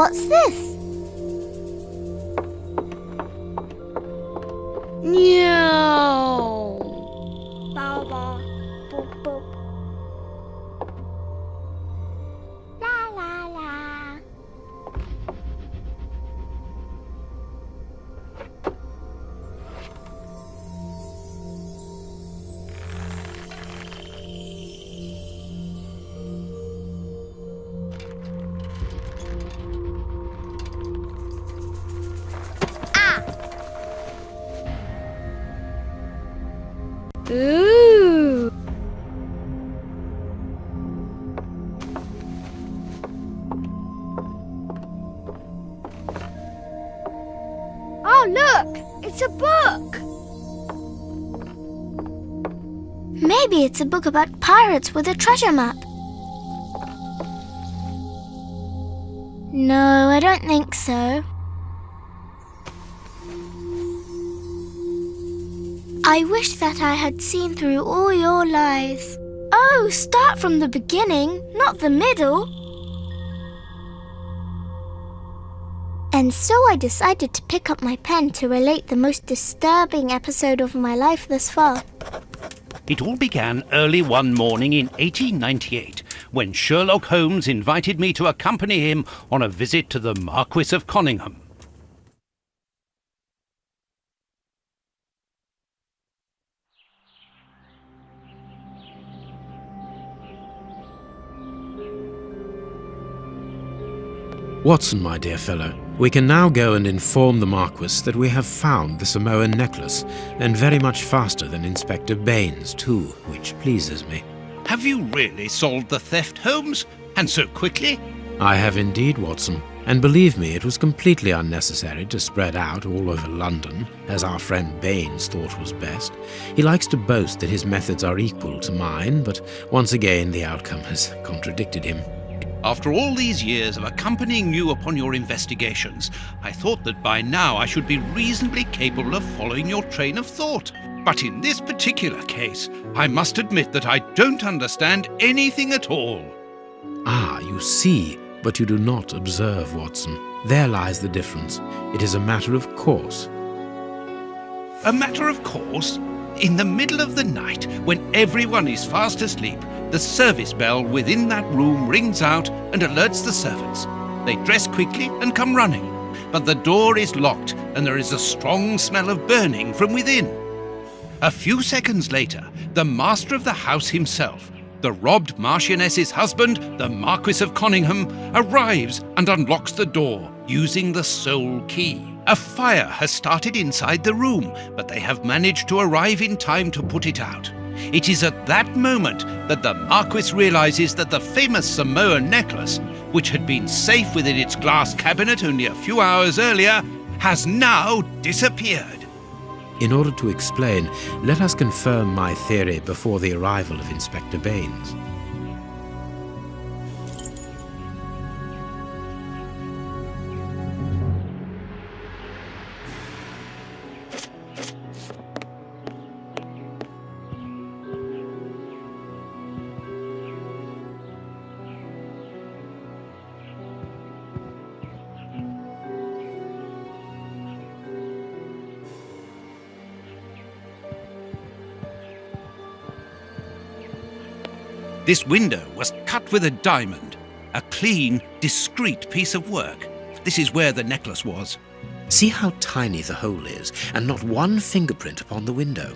What's this? Meow. Bow, bow, boop, boop. La, la, la. Ooh. Oh, look! It's a book! Maybe it's a book about pirates with a treasure map. No, I don't think so. I wish that I had seen through all your lies. Oh, start from the beginning, not the middle. And so I decided to pick up my pen to relate the most disturbing episode of my life thus far. It all began early one morning in 1898, when Sherlock Holmes invited me to accompany him on a visit to the Marquis of Conyngham. Watson, my dear fellow, we can now go and inform the Marquis that we have found the Samoan necklace, and very much faster than Inspector Baines, too, which pleases me. Have you really solved the theft, Holmes? And so quickly? I have indeed, Watson, and believe me, it was completely unnecessary to spread out all over London, as our friend Baines thought was best. He likes to boast that his methods are equal to mine, but once again the outcome has contradicted him. After all these years of accompanying you upon your investigations, I thought that by now I should be reasonably capable of following your train of thought. But in this particular case, I must admit that I don't understand anything at all. Ah, you see, but you do not observe, Watson. There lies the difference. It is a matter of course. A matter of course? In the middle of the night, when everyone is fast asleep, the service bell within that room rings out and alerts the servants. They dress quickly and come running, but the door is locked and there is a strong smell of burning from within. A few seconds later, the master of the house himself, the robbed Marchioness's husband, the Marquis of Conyngham, arrives and unlocks the door using the sole key. A fire has started inside the room, but they have managed to arrive in time to put it out. It is at that moment that the Marquis realizes that the famous Samoan necklace, which had been safe within its glass cabinet only a few hours earlier, has now disappeared. In order to explain, let us confirm my theory before the arrival of Inspector Baines. This window was cut with a diamond, a clean, discreet piece of work. This is where the necklace was. See how tiny the hole is, and not one fingerprint upon the window.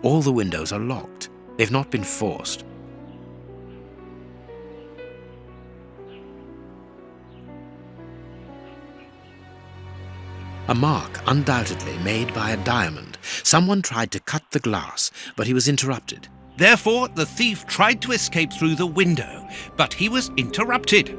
All the windows are locked. They've not been forced. A mark undoubtedly made by a diamond. Someone tried to cut the glass, but he was interrupted. Therefore, the thief tried to escape through the window, but he was interrupted.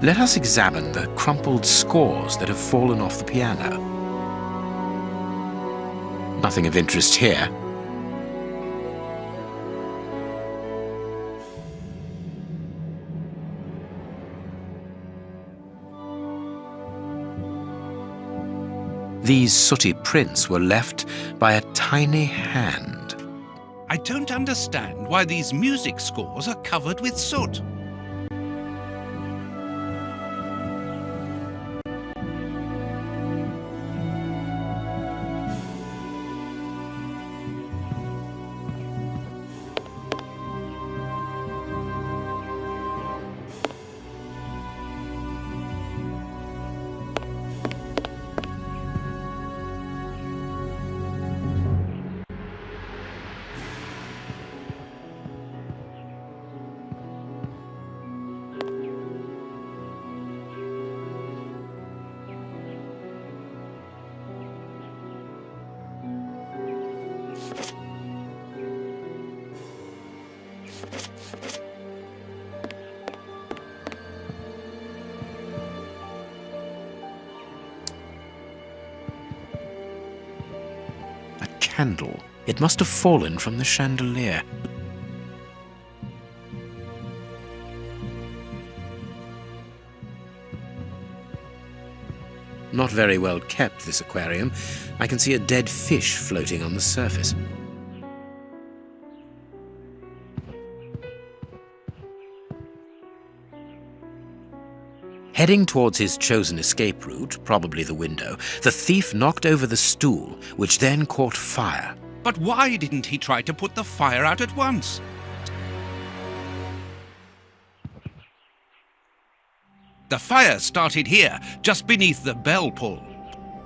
Let us examine the crumpled scores that have fallen off the piano. Nothing of interest here. These sooty prints were left by a tiny hand. I don't understand why these music scores are covered with soot. Candle. It must have fallen from the chandelier. Not very well kept, this aquarium. I can see a dead fish floating on the surface. Heading towards his chosen escape route, probably the window, the thief knocked over the stool, which then caught fire. But why didn't he try to put the fire out at once? The fire started here, just beneath the bell pull.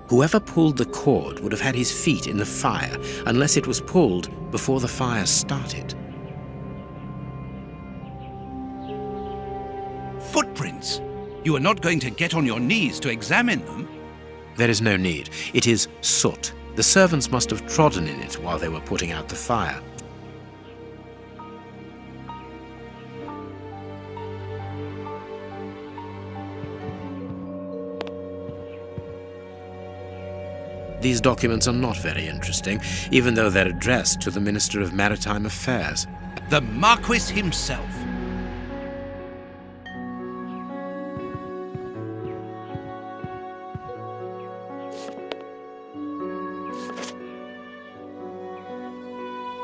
Whoever pulled the cord would have had his feet in the fire, unless it was pulled before the fire started. Footprints. You are not going to get on your knees to examine them. There is no need. It is soot. The servants must have trodden in it while they were putting out the fire. These documents are not very interesting, even though they're addressed to the Minister of Maritime Affairs. The Marquis himself.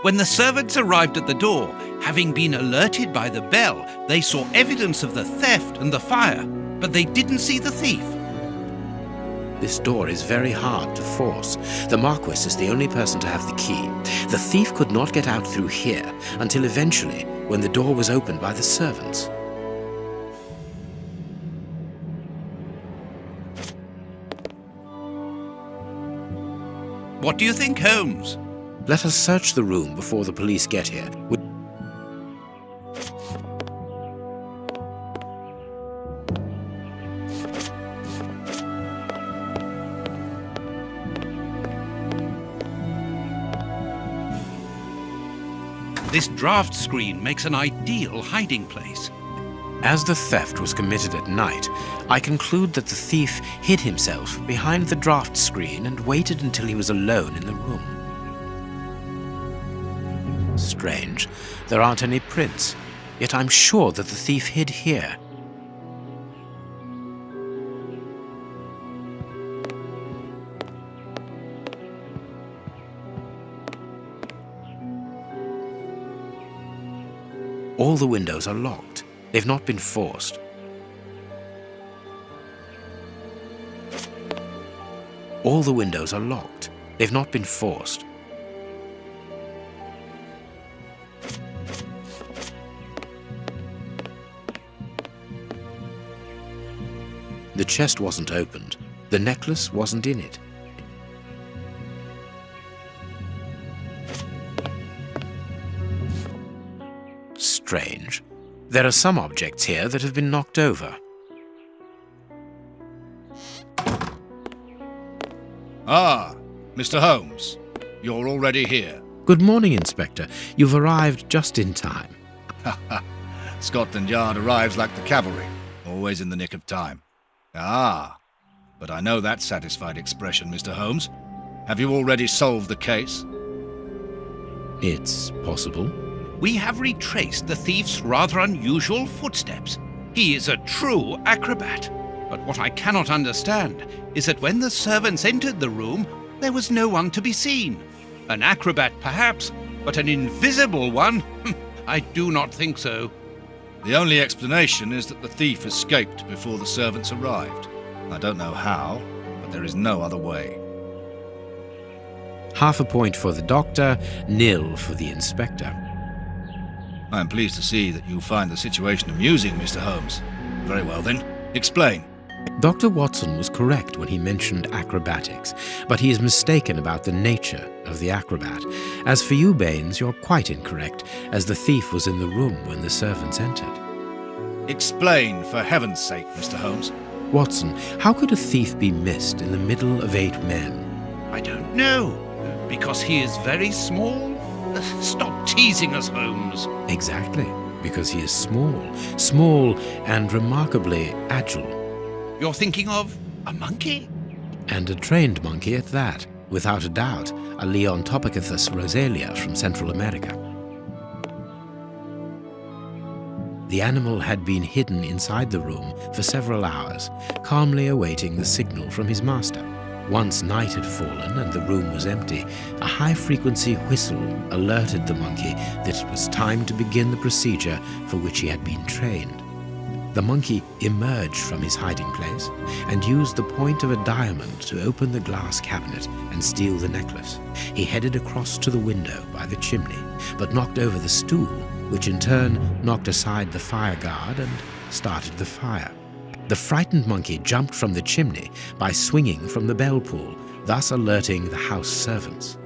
When the servants arrived at the door, having been alerted by the bell, they saw evidence of the theft and the fire, but they didn't see the thief. This door is very hard to force. The Marquis is the only person to have the key. The thief could not get out through here until eventually, when the door was opened by the servants. What do you think, Holmes? Let us search the room before the police get here. This draft screen makes an ideal hiding place. As the theft was committed at night, I conclude that the thief hid himself behind the draft screen and waited until he was alone in the room. Strange. There aren't any prints, yet I'm sure that the thief hid here. All the windows are locked. They've not been forced. All the windows are locked. They've not been forced. The chest wasn't opened. The necklace wasn't in it. Strange. There are some objects here that have been knocked over. Ah, Mr. Holmes, you're already here. Good morning, Inspector. You've arrived just in time. Scotland Yard arrives like the cavalry. Always in the nick of time. Ah, but I know that satisfied expression, Mr. Holmes. Have you already solved the case? It's possible. We have retraced the thief's rather unusual footsteps. He is a true acrobat. But what I cannot understand is that when the servants entered the room, there was no one to be seen. An acrobat, perhaps, but an invisible one? I do not think so. The only explanation is that the thief escaped before the servants arrived. I don't know how, but there is no other way. Half a point for the doctor, nil for the inspector. I am pleased to see that you find the situation amusing, Mr. Holmes. Very well then, explain. Dr. Watson was correct when he mentioned acrobatics, but he is mistaken about the nature of the acrobat. As for you, Baines, you're quite incorrect, as the thief was in the room when the servants entered. Explain, for heaven's sake, Mr. Holmes. Watson, how could a thief be missed in the middle of 8 men? I don't know. Because he is very small? Stop teasing us, Holmes. Exactly, because he is small and remarkably agile. You're thinking of a monkey? And a trained monkey at that, without a doubt, a Leontopithecus rosalia from Central America. The animal had been hidden inside the room for several hours, calmly awaiting the signal from his master. Once night had fallen and the room was empty, a high-frequency whistle alerted the monkey that it was time to begin the procedure for which he had been trained. The monkey emerged from his hiding place and used the point of a diamond to open the glass cabinet and steal the necklace. He headed across to the window by the chimney, but knocked over the stool, which in turn knocked aside the fire guard and started the fire. The frightened monkey jumped from the chimney by swinging from the bell pull, thus alerting the house servants.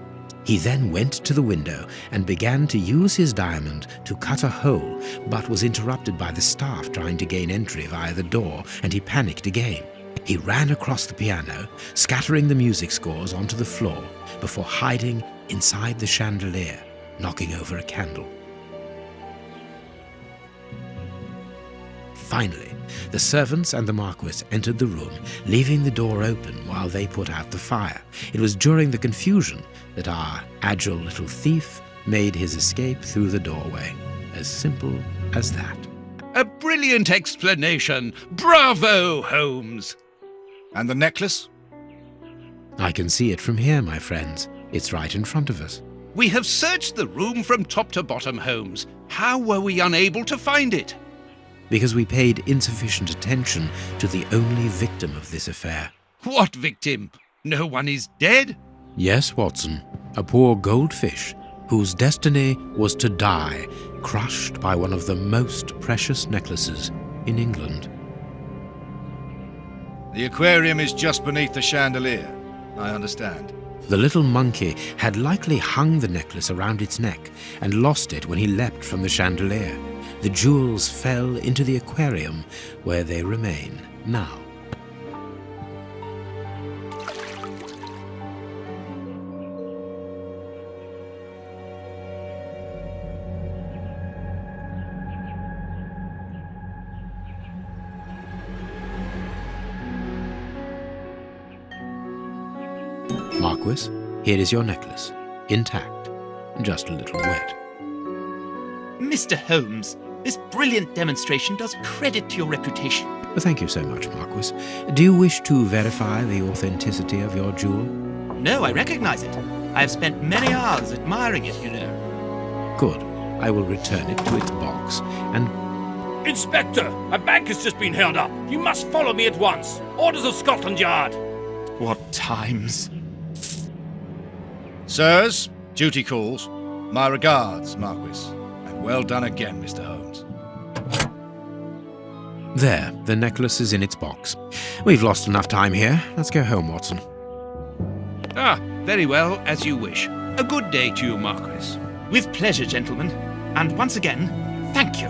He then went to the window and began to use his diamond to cut a hole, but was interrupted by the staff trying to gain entry via the door, and he panicked again. He ran across the piano, scattering the music scores onto the floor, before hiding inside the chandelier, knocking over a candle. Finally, the servants and the Marquis entered the room, leaving the door open while they put out the fire. It was during the confusion that our agile little thief made his escape through the doorway. As simple as that. A brilliant explanation! Bravo, Holmes! And the necklace? I can see it from here, my friends. It's right in front of us. We have searched the room from top to bottom, Holmes. How were we unable to find it? Because we paid insufficient attention to the only victim of this affair. What victim? No one is dead? Yes, Watson, a poor goldfish whose destiny was to die, crushed by one of the most precious necklaces in England. The aquarium is just beneath the chandelier. I understand. The little monkey had likely hung the necklace around its neck and lost it when he leapt from the chandelier. The jewels fell into the aquarium, where they remain now. Marquis, here is your necklace, intact, just a little wet. Mr. Holmes, this brilliant demonstration does credit to your reputation. Thank you so much, Marquis. Do you wish to verify the authenticity of your jewel? No, I recognize it. I have spent many hours admiring it, you know. Good. I will return it to its box and... Inspector, a bank has just been held up. You must follow me at once. Orders of Scotland Yard. What times? Sirs, duty calls. My regards, Marquis. And well done again, Mr. Holmes. There, the necklace is in its box. We've lost enough time here. Let's go home, Watson. Ah, very well, as you wish. A good day to you, Marquis. With pleasure, gentlemen. And once again, thank you.